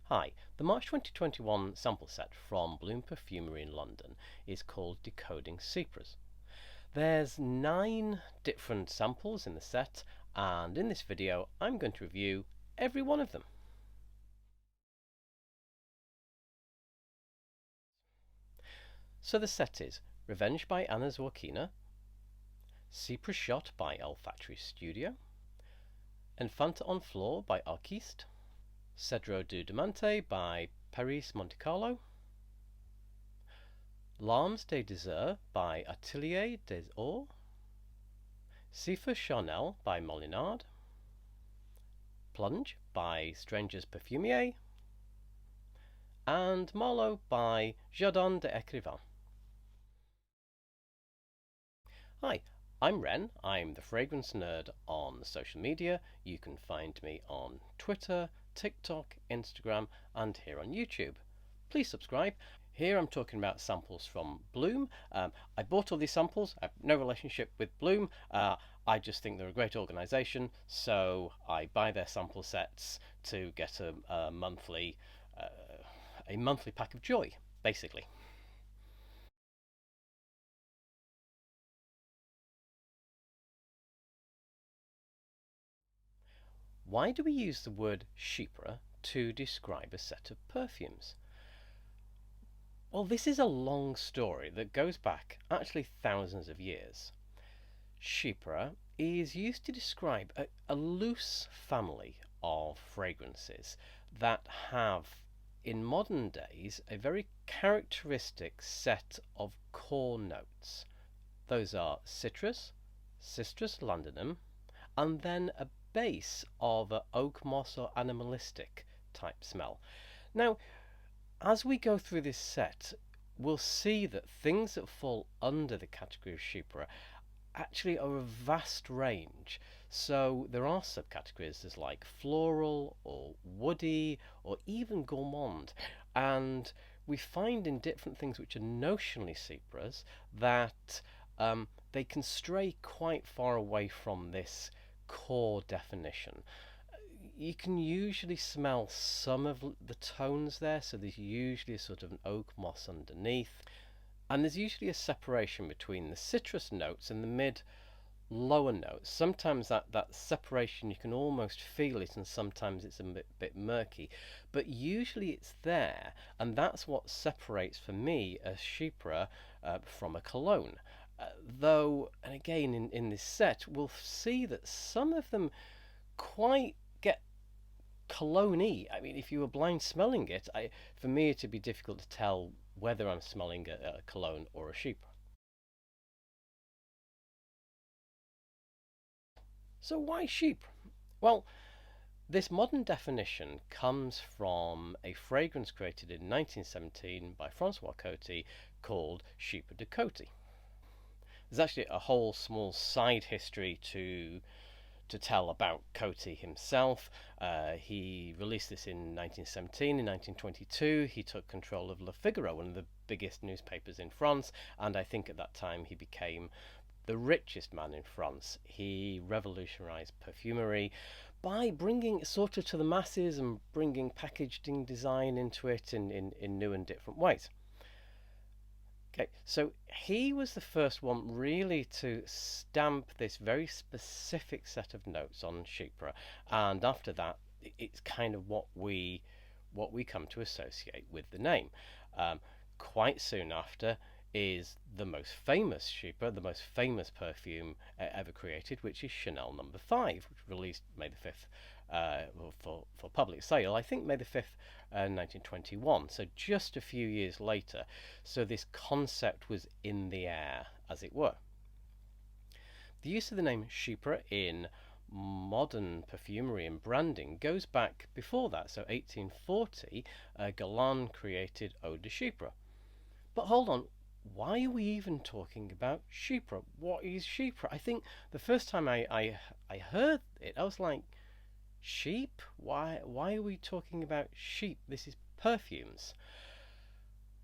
Hi, the March 2021 sample set from Bloom Perfumery in London is called Decoding Chypres. There's 9 different samples in the set, and in this video I'm going to review every one of them. So the set is Revenge by Anna Zworykina, Cyprus Shot by Olfactive Studio, Infanta on Flor by Arquiste, Cedro du Diamante by Perris Monte Carlo, Larmes de Désert by Atelier Désert, Charnel by Molinard, Plunge by Strangers Perfumier, and Marlowe by Jardins d'Écrivain. Hi, I'm Ren. I'm the fragrance nerd on social media. You can find me on Twitter, TikTok, Instagram, and here on YouTube. Please subscribe. Here I'm talking about samples from Bloom. I bought all these samples. I have no relationship with Bloom. I just think they're a great organisation, so I buy their sample sets to get a monthly pack of joy, basically. Why do we use the word chypre to describe a set of perfumes? Well, this is a long story that goes back actually thousands of years. Chypre is used to describe a loose family of fragrances that have, in modern days, a very characteristic set of core notes. Those are citrus, citrus londinum, and then a base of oak moss or animalistic type smell. Now, as we go through this set, we'll see that things that fall under the category of chypre actually are a vast range. So there are subcategories as like floral or woody or even gourmand, and we find in different things which are notionally chypres that they can stray quite far away from this core definition. You can usually smell some of the tones there, so there's usually a sort of an oak moss underneath, and there's usually a separation between the citrus notes and the mid lower notes. Sometimes that separation, you can almost feel it, and sometimes it's a bit murky, but usually it's there, and that's what separates for me a chypre from a cologne. Though, and again in this set, we'll see that some of them quite get cologne-y. I mean, if you were blind smelling it, for me it'd be difficult to tell whether I'm smelling a cologne or a chypre. So why chypre? Well, this modern definition comes from a fragrance created in 1917 by Francois Coty called Chypre de Coty. There's actually a whole small side history to tell about Coty himself. He released this in 1917. In 1922, he took control of Le Figaro, one of the biggest newspapers in France, and I think at that time he became the richest man in France. He revolutionized perfumery by bringing it sort of to the masses and bringing packaging design into it in new and different ways. Okay, so he was the first one really to stamp this very specific set of notes on chypre, and after that, it's kind of what we come to associate with the name. Quite soon after is the most famous chypre, the most famous perfume ever created, which is Chanel Number 5, which released May the 5th for public sale, I think May the 5th, 1921, so just a few years later. So this concept was in the air, as it were. The use of the name chypre in modern perfumery and branding goes back before that, so 1840, Guerlain created Eau de Chypre. But hold on, why are we even talking about chypre? What is chypre? I think the first time I heard it, I was like, sheep? Why are we talking about sheep? This is perfumes.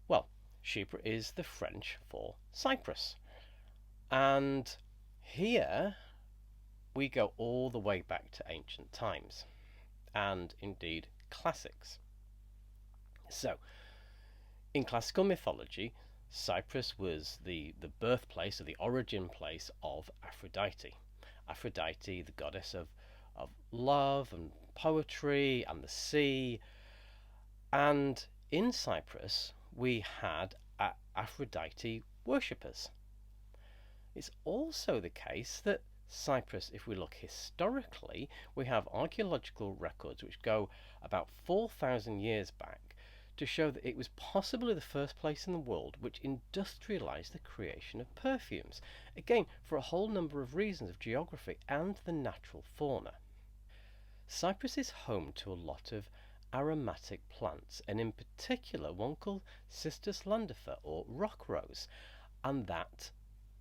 Well, chypre is the French for Cyprus. And here we go all the way back to ancient times, and indeed classics. So, in classical mythology, Cyprus was the birthplace or the origin place of Aphrodite. Aphrodite, the goddess of love and poetry and the sea. And in Cyprus, we had Aphrodite worshippers. It's also the case that Cyprus, if we look historically, we have archaeological records which go about 4,000 years back to show that it was possibly the first place in the world which industrialized the creation of perfumes. Again, for a whole number of reasons of geography and the natural fauna. Cyprus is home to a lot of aromatic plants, and in particular one called Cistus landifer or rock rose, and that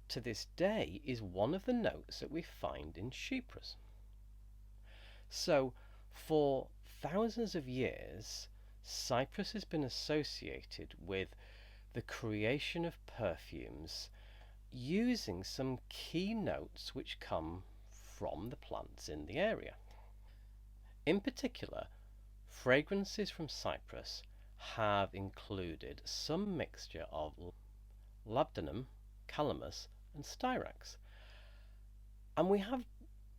to this day is one of the notes that we find in Chypres. So, for thousands of years, Cyprus has been associated with the creation of perfumes using some key notes which come from the plants in the area. In particular, fragrances from Cyprus have included some mixture of labdanum, calamus, and styrax. And we have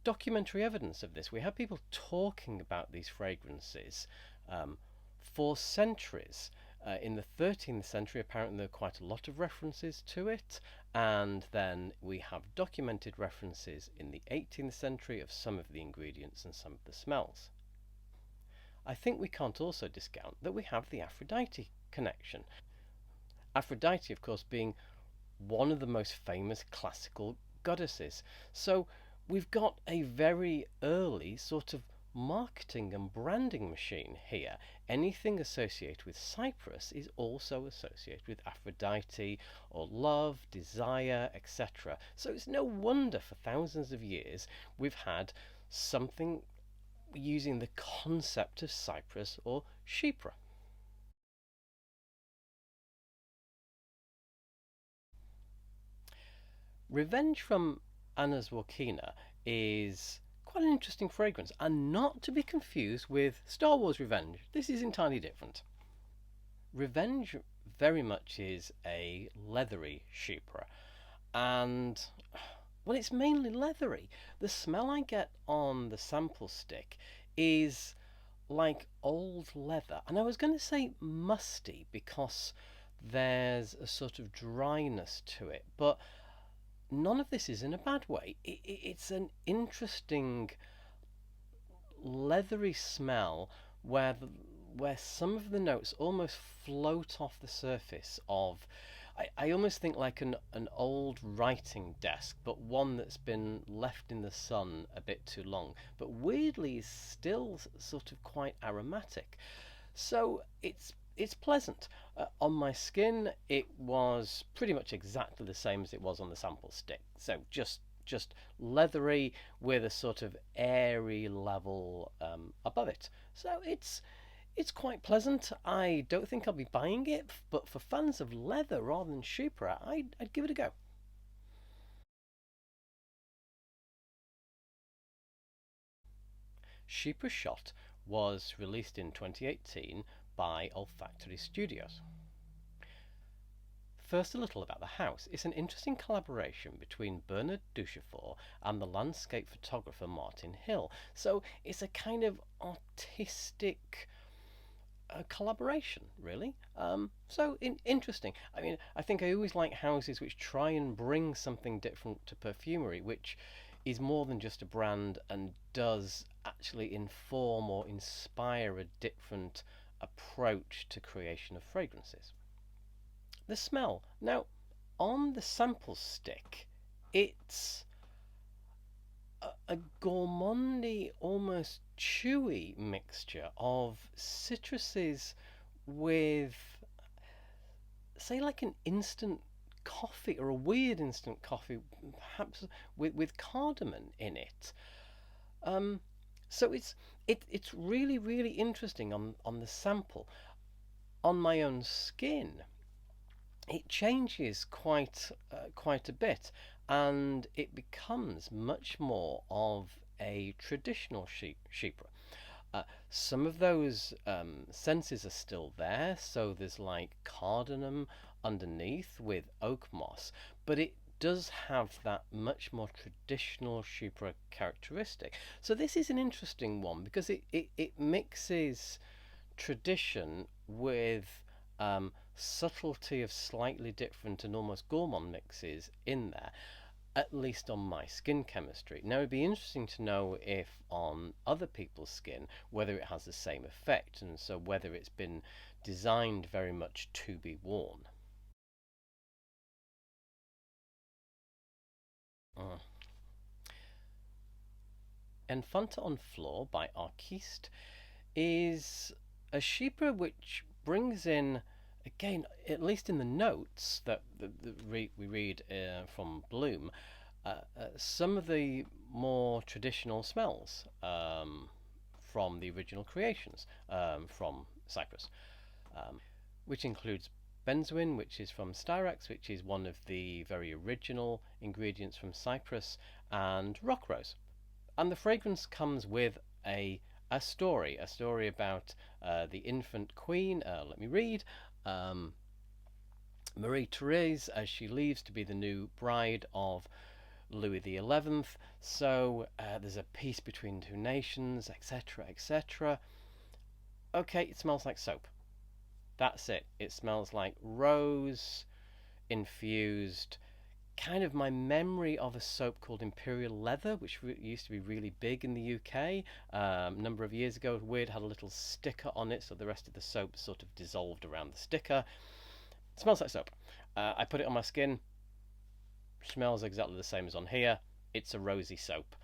documentary evidence of this. We have people talking about these fragrances for centuries. In the 13th century, apparently there are quite a lot of references to it, and then we have documented references in the 18th century of some of the ingredients and some of the smells. I think we can't also discount that we have the Aphrodite connection. Aphrodite, of course, being one of the most famous classical goddesses. So we've got a very early sort of marketing and branding machine here. Anything associated with Cyprus is also associated with Aphrodite or love, desire, etc. So it's no wonder for thousands of years we've had something using the concept of Cyprus or Chypre. Revenge from Anna Zworykina is quite an interesting fragrance, and not to be confused with Star Wars Revenge. This is entirely different. Revenge very much is a leathery Chypre, and well, it's mainly leathery. The smell I get on the sample stick is like old leather, and I was going to say musty because there's a sort of dryness to it, but none of this is in a bad way. It's an interesting leathery smell where where some of the notes almost float off the surface of. I almost think like an old writing desk, but one that's been left in the sun a bit too long, but weirdly is still sort of quite aromatic. So it's pleasant. On my skin, it was pretty much exactly the same as it was on the sample stick. So just leathery with a sort of airy level above it. So it's quite pleasant. I don't think I'll be buying it, but for fans of leather rather than Chypre, I'd give it a go. Chypre Shot was released in 2018 by Olfactive Studios. First, a little about the house. It's an interesting collaboration between Bernard Duchefort and the landscape photographer Martin Hill. So it's a kind of artistic collaboration, really. Interesting. I mean, I think I always like houses which try and bring something different to perfumery, which is more than just a brand and does actually inform or inspire a different approach to creation of fragrances. The smell. Now, on the sample stick, it's a gourmandy, almost chewy mixture of citruses with, say, like an instant coffee or a weird instant coffee, perhaps with cardamom in it. So it's really really interesting on the sample. On my own skin, it changes quite a bit, and it becomes much more of a traditional Chypre. Some of those senses are still there, so there's like cardamom underneath with oak moss, but it does have that much more traditional Chypre characteristic. So this is an interesting one because it mixes tradition with subtlety of slightly different and almost gourmand mixes in there, at least on my skin chemistry. Now, it'd be interesting to know if on other people's skin, whether it has the same effect, and so whether it's been designed very much to be worn. Mm. Infanta on Flor by Arquiste is a Chypre which brings in, again, at least in the notes that we read from Bloom, some of the more traditional smells from the original creations from Cyprus, which includes benzoin, which is from Styrax, which is one of the very original ingredients from Cyprus, and rock rose. And the fragrance comes with a story about the infant queen. Let me read. Um, Marie Therese as she leaves to be the new bride of Louis XI. So there's a peace between two nations, etc., etc. Okay, it smells like soap. That's it. It smells like rose infused. Kind of my memory of a soap called Imperial Leather, which used to be really big in the UK a number of years ago. Weird, had a little sticker on it, so the rest of the soap sort of dissolved around the sticker. It smells like soap. I put it on my skin. Smells exactly the same as on here. It's a rosy soap.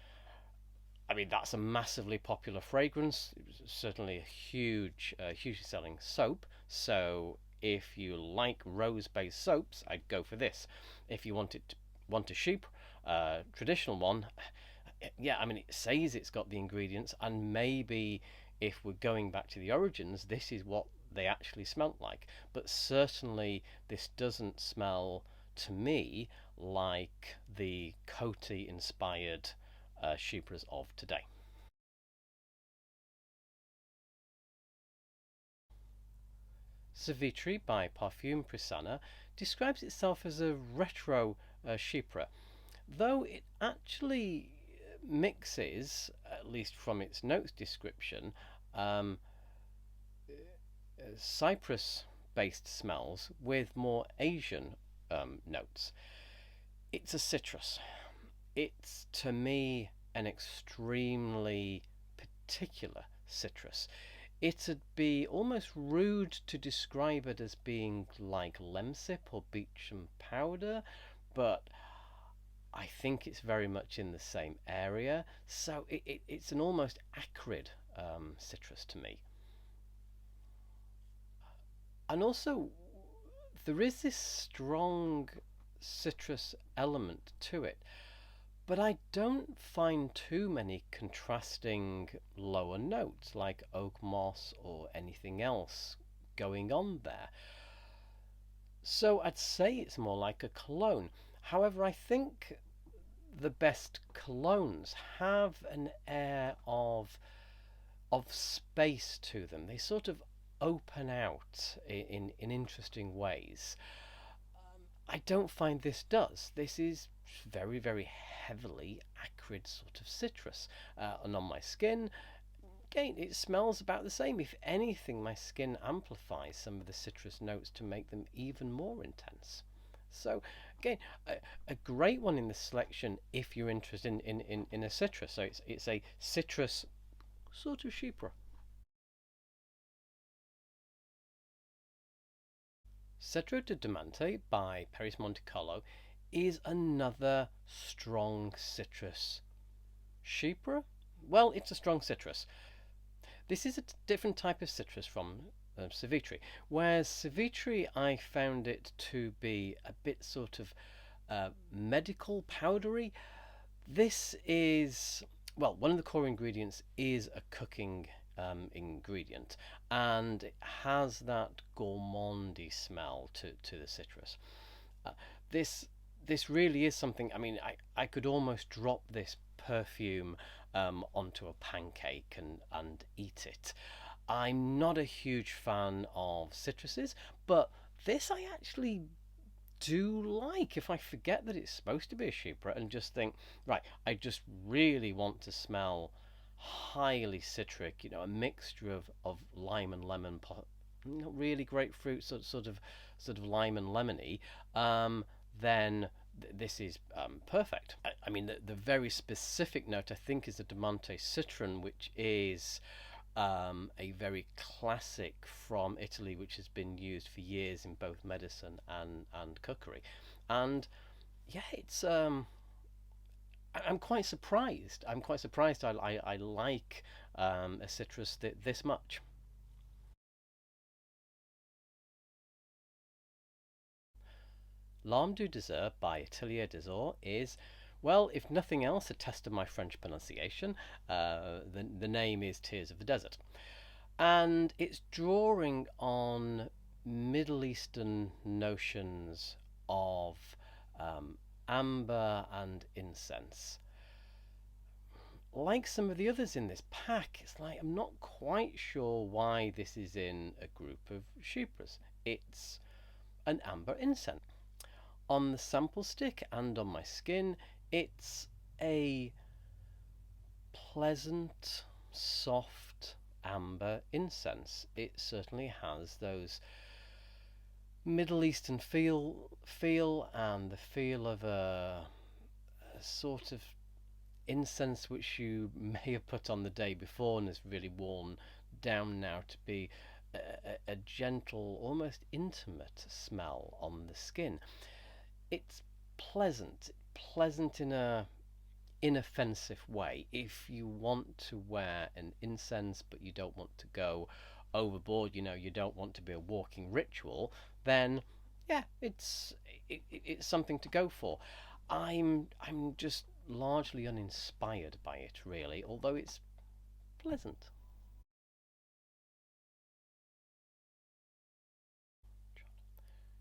I mean, that's a massively popular fragrance. It's certainly a hugely selling soap. So if you like rose-based soaps, I'd go for this. If you want a Chypre, traditional one, yeah, I mean, it says it's got the ingredients, and maybe if we're going back to the origins, this is what they actually smelt like. But certainly, this doesn't smell to me like the Coty inspired Chypres of today. Savitri by Parfume Prissana describes itself as a retro Chypre, though it actually mixes, at least from its notes description, um, Cyprus based smells with more Asian notes. It's a citrus. It's, to me, an extremely particular citrus. It'd be almost rude to describe it as being like lemsip or beecham powder, but I think it's very much in the same area. So it's an almost acrid citrus to me. And also, there is this strong citrus element to it, but I don't find too many contrasting lower notes like oak moss or anything else going on there. So I'd say it's more like a cologne. However, I think the best colognes have an air of space to them. They sort of open out in interesting ways. I don't find this does. This is very, very heavily acrid sort of citrus. And on my skin, again, it smells about the same. If anything, my skin amplifies some of the citrus notes to make them even more intense. So, again, a great one in the selection if you're interested in a citrus. So it's a citrus sort of Chypre. Cedro de Diamante by Perris Monte Carlo is another strong citrus. Chypre? Well, it's a strong citrus. This is a different type of citrus from Savitri, whereas Savitri I found it to be a bit sort of medical powdery. This is, well, one of the core ingredients is a cooking ingredient, and it has that gourmandy smell to the citrus. Uh, this this really is something. I mean, I could almost drop this perfume onto a pancake and eat it. I'm not a huge fan of citruses, but this I actually do like. If I forget that it's supposed to be a chypre and just think, right, I just really want to smell highly citric, a mixture of lime and lemon, not really grapefruit, sort of lime and lemony, then this is perfect. I mean, the very specific note I think is the Diamante citron, which is a very classic from Italy, which has been used for years in both medicine and cookery. And yeah, it's I'm quite surprised. I'm quite surprised. I like a citrus this much. Larmes du Désert by Atelier Désert is, well, if nothing else, a test of my French pronunciation. The name is Tears of the Desert. And it's drawing on Middle Eastern notions of amber and incense. Like some of the others in this pack, it's like I'm not quite sure why this is in a group of chypres. It's an amber incense. On the sample stick and on my skin, it's a pleasant, soft amber incense. It certainly has those Middle Eastern feel and the feel of a sort of incense which you may have put on the day before and has really worn down now to be a gentle, almost intimate smell on the skin. It's pleasant in a inoffensive way. If you want to wear an incense but you don't want to go overboard, you don't want to be a walking ritual, then yeah, it's something to go for. I'm just largely uninspired by it really, although it's pleasant.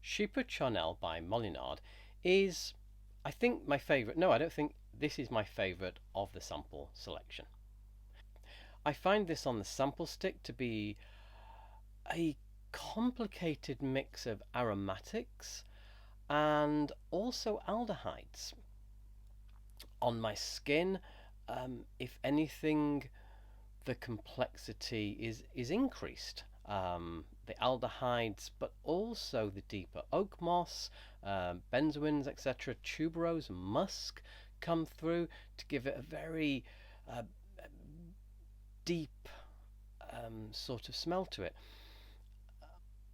Chypre Charnel by Molinard is, I think, my favourite. No, I don't think this is my favourite of the sample selection. I find this on the sample stick to be a complicated mix of aromatics and also aldehydes. On my skin, if anything, the complexity is increased. The aldehydes, but also the deeper oak moss, benzoins, etc., tuberose, musk come through to give it a very uh, deep sort of smell to it.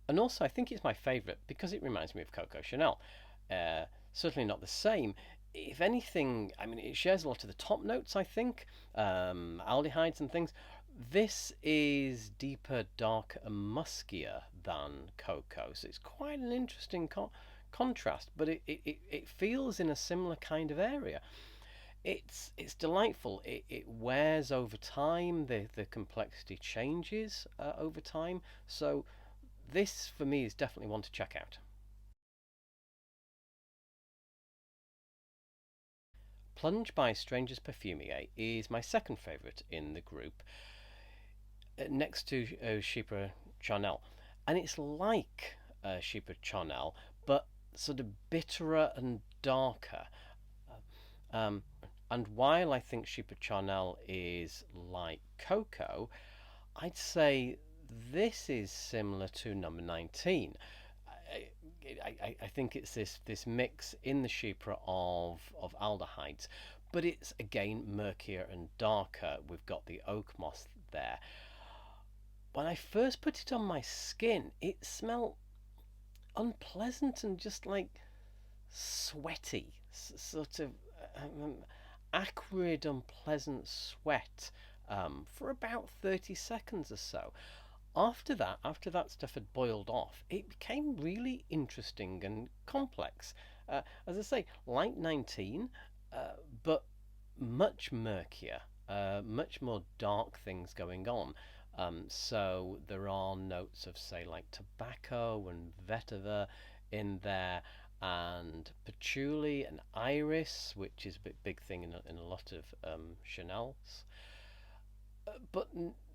And also, I think it's my favourite because it reminds me of Coco Chanel. Certainly not the same. If anything, I mean, it shares a lot of the top notes, I think, aldehydes and things. This is deeper, darker, and muskier than Coco, so it's quite an interesting contrast, but it feels in a similar kind of area. It's delightful. It wears over time. The complexity changes over time. So this for me is definitely one to check out. Plunge by Strangers Perfumier is my second favourite in the group, next to Chypre Charnel. And it's like Chypre Charnel, but sort of bitterer and darker. Um, and while I think Chypre Charnel is like Cocoa, I'd say this is similar to number 19. I think it's this mix in the Chypre of aldehydes, but it's again murkier and darker. We've got the oak moss there. When I first put it on my skin, it smelled unpleasant and just like sweaty, sort of um, acrid, unpleasant sweat for about 30 seconds or so. After that stuff had boiled off, it became really interesting and complex. As I say, like 19, but much murkier, much more dark things going on. So there are notes of, say, like tobacco and vetiver in there. and patchouli and iris, which is a big thing in a lot of Chanels. But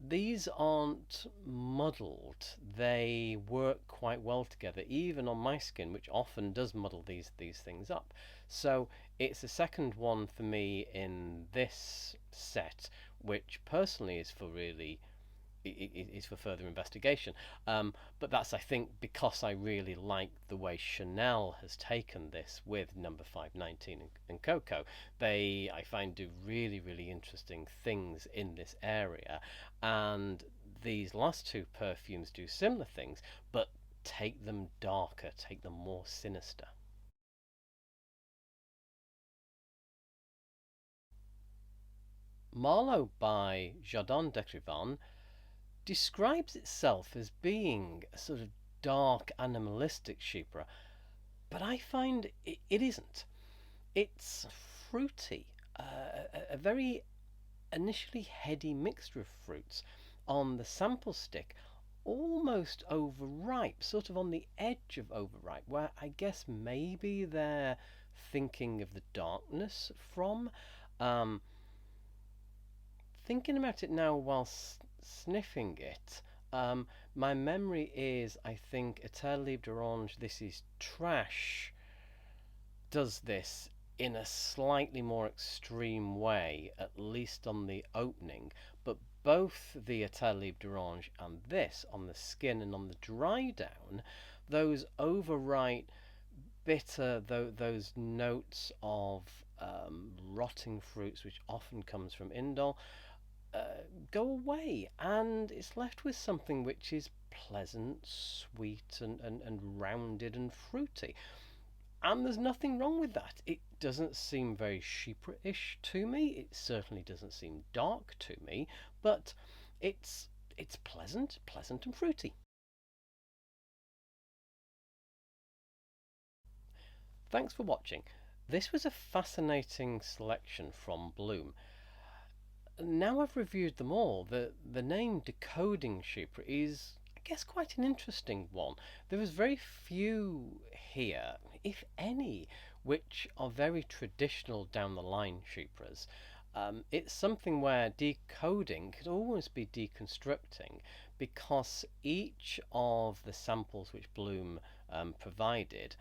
these aren't muddled. They work quite well together, even on my skin, which often does muddle these things up. So it's the second one for me in this set, which personally is for really is for further investigation. But that's, I think, because I really like the way Chanel has taken this with number 519 and Coco. They, I find, do really interesting things in this area, and these last two perfumes do similar things, but take them darker, take them more sinister. Marlowe by Jardins describes itself as being a sort of dark animalistic chypre, but I find it isn't. It's fruity, a very initially heady mixture of fruits on the sample stick, almost overripe, sort of on the edge of overripe, where I guess maybe they're thinking of the darkness from. Um, Thinking about it now while sniffing it, my memory is, I think, Atelier d'Orange, This Is Trash, does this in a slightly more extreme way, at least on the opening. But both the Atelier d'Orange and this, on the skin and on the dry down, those overripe, bitter, those notes of rotting fruits, which often comes from indole, go away, and it's left with something which is pleasant, sweet, and rounded and fruity. And there's nothing wrong with that. It doesn't seem very chypre-ish to me. It certainly doesn't seem dark to me, but it's pleasant and fruity. Thanks for watching. This was a fascinating selection from Bloom. Now I've reviewed them all, the name Decoding Chypre is, I guess, quite an interesting one. There is very few here, if any, which are very traditional down the line Chypres. It's something where decoding could almost be deconstructing, because each of the samples which Bloom provided,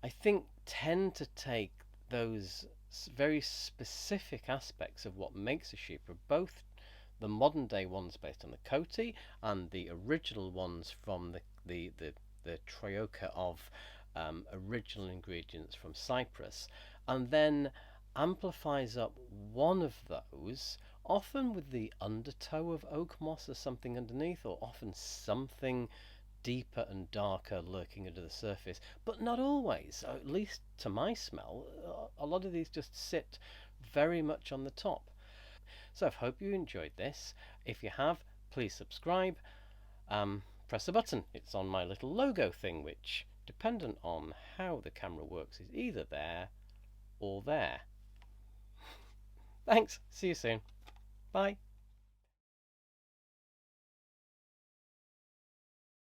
I think, tend to take those very specific aspects of what makes a chypre, both the modern day ones based on the Coty and the original ones from the trioca of original ingredients from Cyprus, and then amplifies up one of those, often with the undertow of oak moss or something underneath, or often something deeper and darker lurking under the surface, but not always. At least to my smell, a lot of these just sit very much on the top. So I hope you enjoyed this. If you have, please subscribe. Press the button. It's on my little logo thing, which, dependent on how the camera works, is either there or there. Thanks. See you soon. Bye.